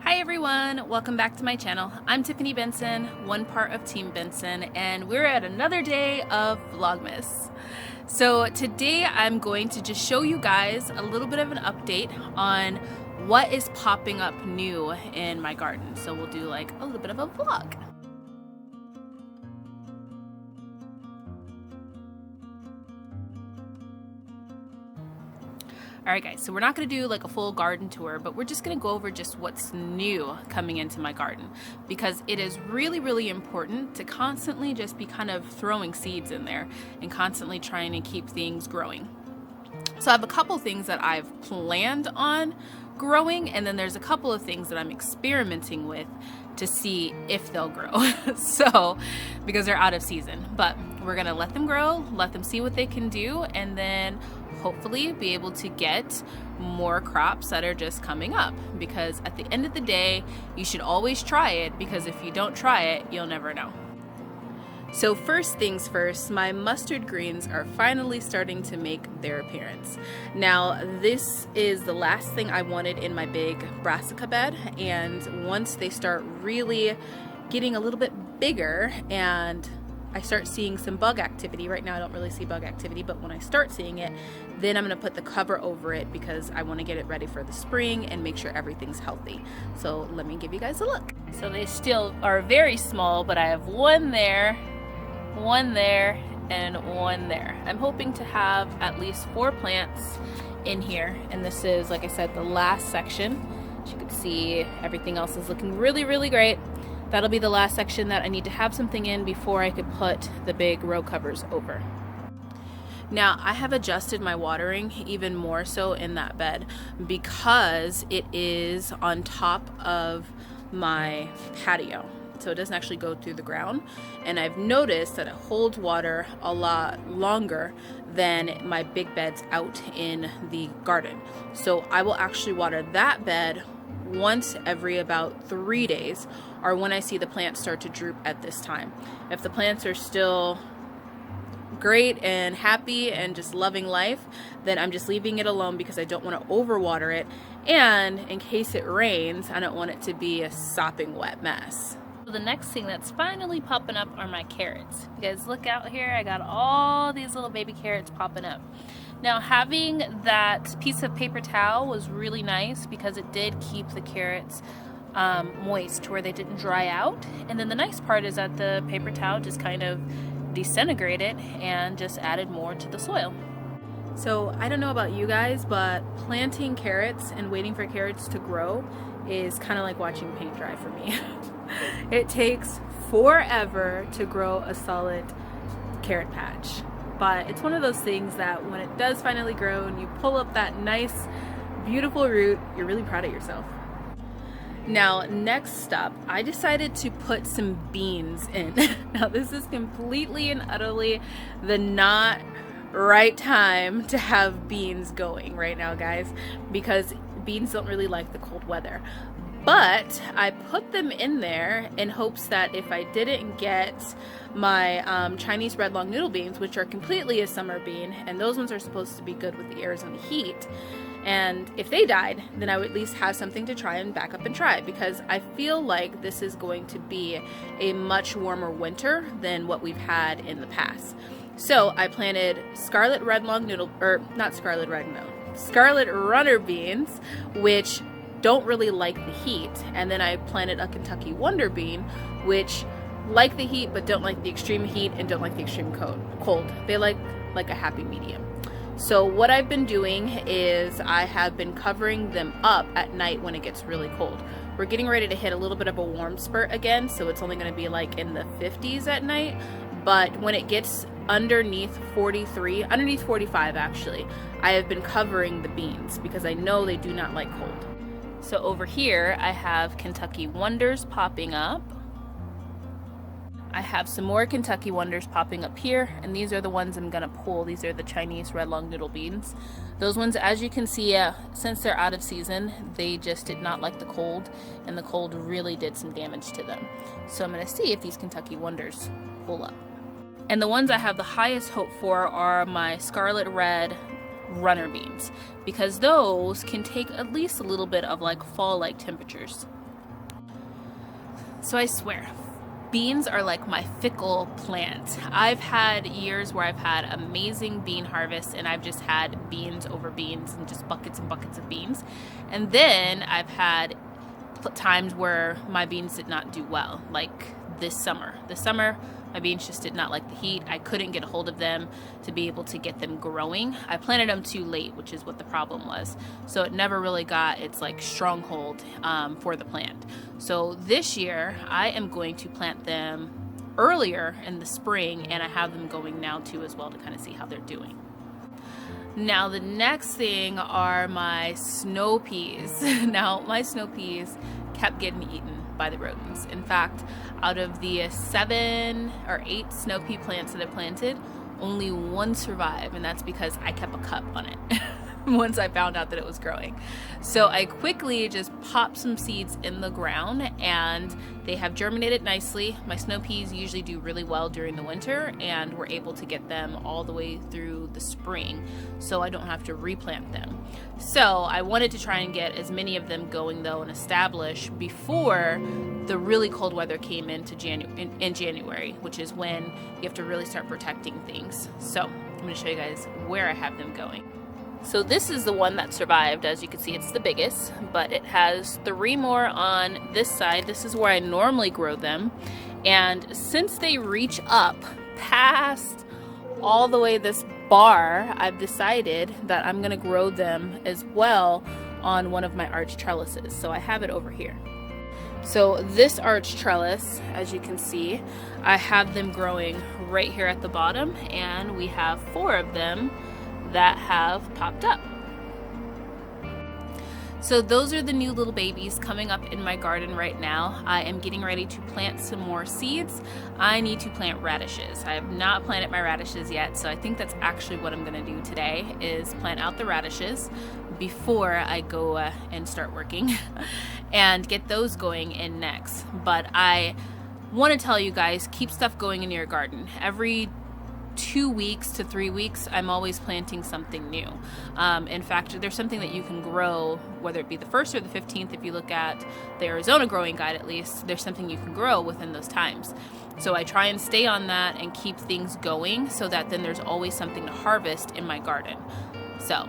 Hi everyone, welcome back to my channel. I'm Tiffany Benson, one part of Team Benson, and we're at another day of Vlogmas. So today I'm going to just show you guys a little bit of an update on what is popping up new in my garden. So we'll do like a little bit of a vlog. Alright guys, so we're not going to do like a full garden tour, but we're just going to go over just what's new coming into my garden, because it is really important to constantly just be kind of throwing seeds in there and constantly trying to keep things growing. So I have a couple things that I've planned on growing, and then there's a couple of things that I'm experimenting with to see if they'll grow. So, because they're out of season, but we're gonna let them grow, let them see what they can do, and then hopefully be able to get more crops that are just coming up, because at the end of the day, you should always try it, because if you don't try it, you'll never know. So first things first, my mustard greens are finally starting to make their appearance. Now this is the last thing I wanted in my big brassica bed, and once they start really getting a little bit bigger and I start seeing some bug activity, right now I don't really see bug activity, but when I start seeing it, then I'm going to put the cover over it because I want to get it ready for the spring and make sure everything's healthy. So let me give you guys a look. So they still are very small, but I have one there, and one there. I'm hoping to have at least 4 plants in here, and this is, like I said, the last section. As you can see, everything else is looking really great. That'll be the last section that I need to have something in before I could put the big row covers over. Now I have adjusted my watering even more so in that bed because it is on top of my patio. So it doesn't actually go through the ground, and I've noticed that it holds water a lot longer than my big beds out in the garden. So I will actually water that bed once every about 3 days, or when I see the plants start to droop at this time. If the plants are still great and happy and just loving life, then I'm just leaving it alone because I don't want to overwater it, and in case it rains, I don't want it to be a sopping wet mess. The next thing that's finally popping up are my carrots. You guys look out here, I got all these little baby carrots popping up. Now having that piece of paper towel was really nice because it did keep the carrots moist where they didn't dry out. And then the nice part is that the paper towel just kind of disintegrated and just added more to the soil. So I don't know about you guys, but planting carrots and waiting for carrots to grow is kind of like watching paint dry for me. It takes forever to grow a solid carrot patch, but it's one of those things that when it does finally grow and you pull up that nice beautiful root, you're really proud of yourself. Now next up, I decided to put some beans in. Now this is completely and utterly the not right time to have beans going right now, guys, because beans don't really like the cold weather. But I put them in there in hopes that if I didn't get my Chinese red long noodle beans, which are completely a summer bean, and those ones are supposed to be good with the Arizona heat, and if they died, then I would at least have something to try and back up and try, because I feel like this is going to be a much warmer winter than what we've had in the past. So I planted scarlet runner beans, which don't really like the heat, and then I planted a Kentucky Wonder Bean, which like the heat but don't like the extreme heat and don't like the extreme cold. They like a happy medium. So what I've been doing is I have been covering them up at night when it gets really cold. We're getting ready to hit a little bit of a warm spurt again, so it's only going to be like in the 50s at night, but when it gets underneath 43, underneath 45 actually, I have been covering the beans because I know they do not like cold. So over here I have Kentucky Wonders popping up. I have some more Kentucky Wonders popping up here, and these are the ones I'm gonna pull. These are the Chinese red long noodle beans. Those ones, as you can see, since they're out of season, they just did not like the cold, and the cold really did some damage to them. So I'm gonna see if these Kentucky Wonders pull up. And the ones I have the highest hope for are my scarlet red runner beans, because those can take at least a little bit of like fall-like temperatures. So I swear, beans are like my fickle plant. I've had years where I've had amazing bean harvests and I've just had beans over beans and just buckets and buckets of beans. And then I've had times where my beans did not do well, like this summer. This summer, my beans just did not like the heat. I couldn't get a hold of them to be able to get them growing. I planted them too late, which is what the problem was. So it never really got its like stronghold for the plant. So this year, I am going to plant them earlier in the spring, and I have them going now too as well to kind of see how they're doing. Now the next thing are my snow peas. Now my snow peas kept getting eaten by the rodents. In fact, out of the 7 or 8 snow pea plants that I planted, only one survived, and that's because I kept a cup on it once I found out that it was growing. So I quickly just popped some seeds in the ground and they have germinated nicely. My snow peas usually do really well during the winter, and we're able to get them all the way through the spring, so I don't have to replant them. So I wanted to try and get as many of them going though and establish before the really cold weather came into in January, which is when you have to really start protecting things. So I'm going to show you guys where I have them going. So this is the one that survived. As you can see, it's the biggest, but it has 3 more on this side. This is where I normally grow them. And since they reach up past all the way this bar, I've decided that I'm gonna grow them as well on one of my arch trellises. So I have it over here. So this arch trellis, as you can see, I have them growing right here at the bottom, and we have 4 of them that have popped up. So those are the new little babies coming up in my garden right now. I am getting ready to plant some more seeds. I need to plant radishes. I have not planted my radishes yet, so I think that's actually what I'm going to do today, is plant out the radishes before I go and start working and get those going in next. But I want to tell you guys, keep stuff going in your garden. Every 2 weeks to 3 weeks, I'm always planting something new. In fact, there's something that you can grow, whether it be the 1st or the 15th, if you look at the Arizona growing guide at least, there's something you can grow within those times. So I try and stay on that and keep things going so that then there's always something to harvest in my garden. So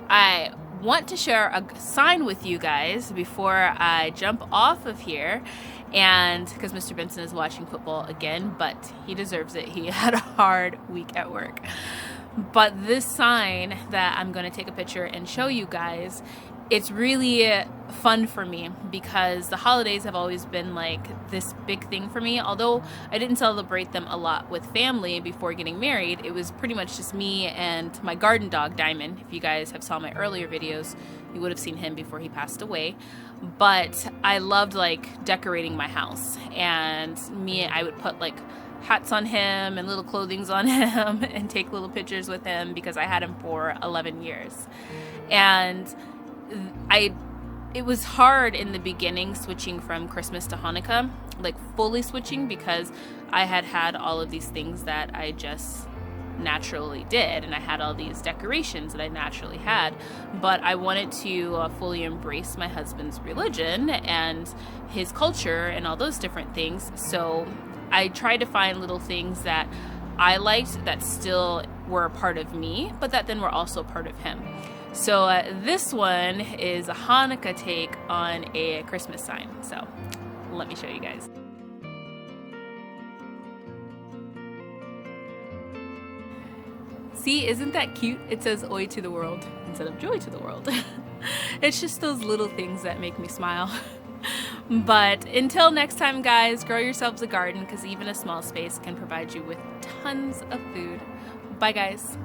I want to share a sign with you guys before I jump off of here, and because Mr. Benson is watching football again, but he deserves it. He had a hard week at work. But this sign that I'm going to take a picture and show you guys, it's really fun for me because the holidays have always been like this big thing for me. Although I didn't celebrate them a lot with family before getting married, it was pretty much just me and my garden dog, Diamond. If you guys have saw my earlier videos, you would have seen him before he passed away. But I loved like decorating my house, and I would put like hats on him and little clothings on him and take little pictures with him because I had him for 11 years. And it was hard in the beginning switching from Christmas to Hanukkah, like fully switching, because I had all of these things that I just naturally did, and I had all these decorations that I naturally had, but I wanted to fully embrace my husband's religion and his culture and all those different things. So I tried to find little things that I liked that still were a part of me, but that then were also part of him. So this one is a Hanukkah take on a Christmas sign. So let me show you guys. See, isn't that cute? It says "Oi to the world" instead of "Joy to the world." It's just those little things that make me smile. But until next time, guys, grow yourselves a garden, because even a small space can provide you with tons of food. Bye, guys.